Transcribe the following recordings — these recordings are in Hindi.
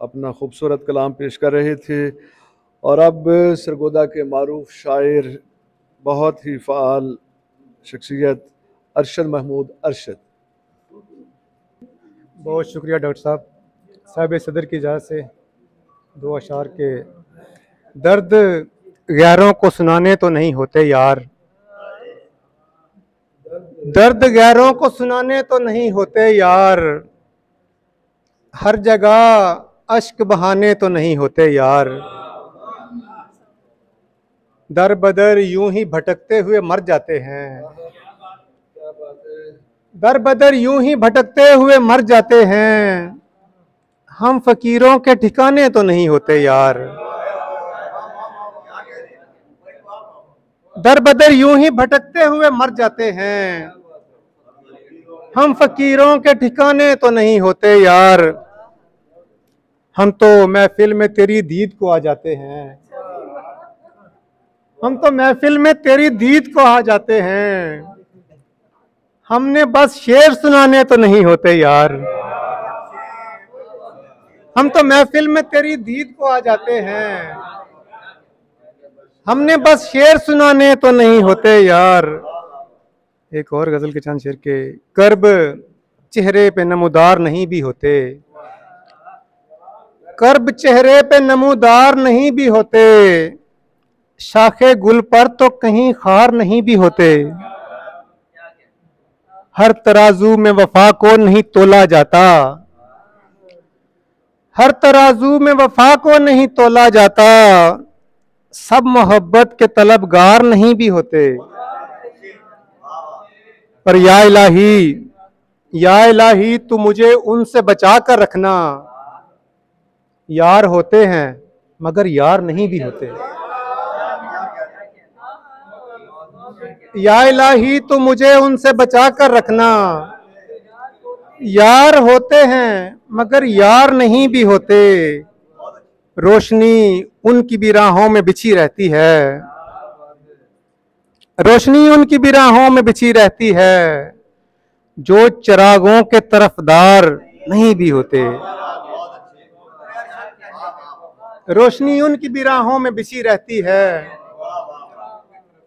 अपना खूबसूरत कलाम पेश कर रहे थे। और अब सरगोदा के मारूफ शायर, बहुत ही फ़ाल शख्सियत अरशद महमूद अरशद। बहुत शुक्रिया डॉक्टर साहब। साहिब सदर की इजाज़त से दो अशार के दर्द गैरों को सुनाने तो नहीं होते यार, दर्द गैरों को सुनाने तो नहीं होते यार, हर जगह अश्क बहाने तो नहीं होते यार, दर बदर यूं ही भटकते हुए मर जाते हैं, दर बदर यूं ही भटकते हुए मर जाते हैं, हम फकीरों के ठिकाने तो नहीं होते यार, दर बदर यूं ही भटकते हुए मर जाते हैं, हम फकीरों के ठिकाने तो नहीं होते यार, हम तो महफिल में तेरी दीद को आ जाते हैं, हम तो महफिल में तेरी दीद को आ जाते हैं, हमने बस शेर सुनाने तो नहीं होते यार, हम तो महफिल में तेरी दीद को आ जाते हैं, हमने बस शेर सुनाने तो नहीं होते यार। एक और गजल के चंद शेर के, कर्ब चेहरे पे नमूदार नहीं भी होते, कर्ब चेहरे पे नमूदार नहीं भी होते, शाखे गुल पर तो कहीं खार नहीं भी होते, हर तराजू में वफा को नहीं तोला जाता, हर तराजू में वफा को नहीं तोला जाता, सब मोहब्बत के तलबगार नहीं भी होते, पर या इलाही तू मुझे उनसे बचा कर रखना, यार होते हैं मगर यार नहीं भी होते, या इलाही तू मुझे उनसे बचा कर रखना, यार होते हैं मगर यार नहीं भी होते, रोशनी उनकी भी राहों में बिछी रहती है, रोशनी उनकी भी राहों में बिछी रहती है, जो चिरागों के तरफदार नहीं भी होते, रोशनी उनकी भी राहों में बिछी रहती है,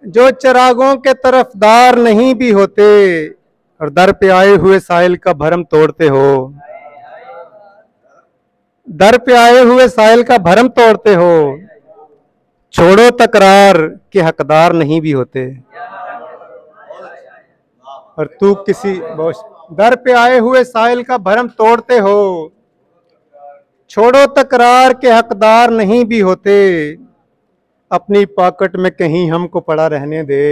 जो चिरागों के तरफदार नहीं भी होते, और दर पे आए हुए साहिल का भरम तोड़ते हो, दर पे आए हुए साहिल का भरम तोड़ते हो, छोड़ो तकरार के हकदार नहीं भी होते, और तू किसी दर पे आए हुए साहिल का भरम तोड़ते हो, छोड़ो तकरार के हकदार नहीं भी होते, अपनी पॉकेट में कहीं हमको पड़ा रहने दे,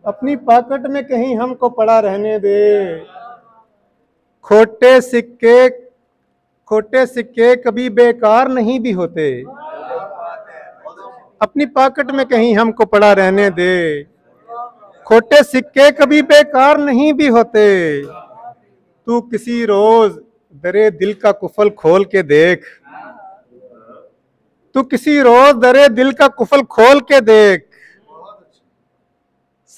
अपनी पॉकेट में कहीं हमको पड़ा रहने दे, खोटे सिक्के कभी बेकार नहीं भी होते, अपनी पॉकेट में कहीं हमको पड़ा रहने दे, खोटे सिक्के कभी बेकार नहीं भी होते, तू किसी रोज दरे दिल का कुफल खोल के देख, तू किसी रोज दरे दिल का कुफल खोल के देख,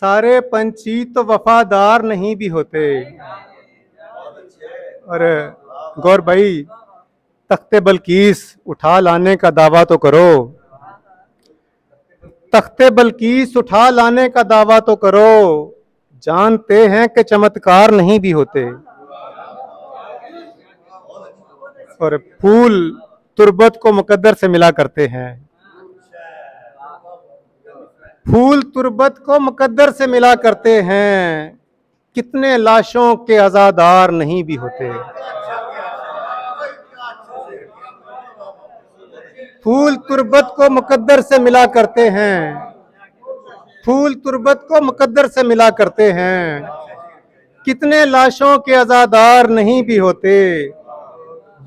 सारे पंछी तो वफादार नहीं भी होते, और गौर भाई तख्ते बल्कीस उठा लाने का दावा तो करो, तख्ते बल्कीस उठा लाने का दावा तो करो, जानते हैं कि चमत्कार नहीं भी होते, और फूल तुर्बत को मुकद्दर से मिला करते हैं, फूल तुर्बत को मुकद्दर से मिला करते हैं, कितने लाशों के अज़ादार नहीं भी होते, फूल तुर्बत को मुकद्दर से मिला करते हैं, फूल तुर्बत को मुकद्दर से मिला करते हैं, कितने लाशों के अज़ादार नहीं भी होते,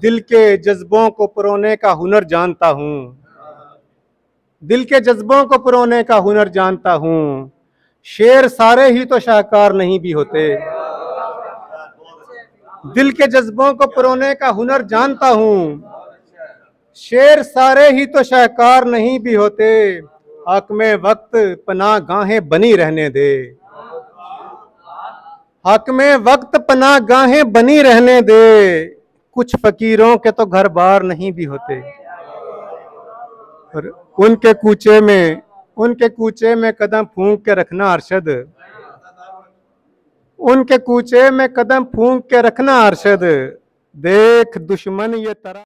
दिल के जज्बों को परोने का हुनर जानता हूँ, दिल के जज्बों को परोने का हुनर जानता हूँ, शेर सारे ही तो शाहकार नहीं भी होते, दिल के जज्बों को परोने का हुनर जानता हूँ, शेर सारे ही तो शाहकार नहीं भी होते, हाकमे वक्त पनाह गाहें बनी रहने दे, हाकमे वक्त पनाह गाहें बनी रहने दे, कुछ फकीरों के तो घर बार नहीं भी होते, और उनके कूचे में कदम फूंक के रखना अरशद, उनके कूचे में कदम फूंक के रखना अरशद, देख दुश्मन ये तरह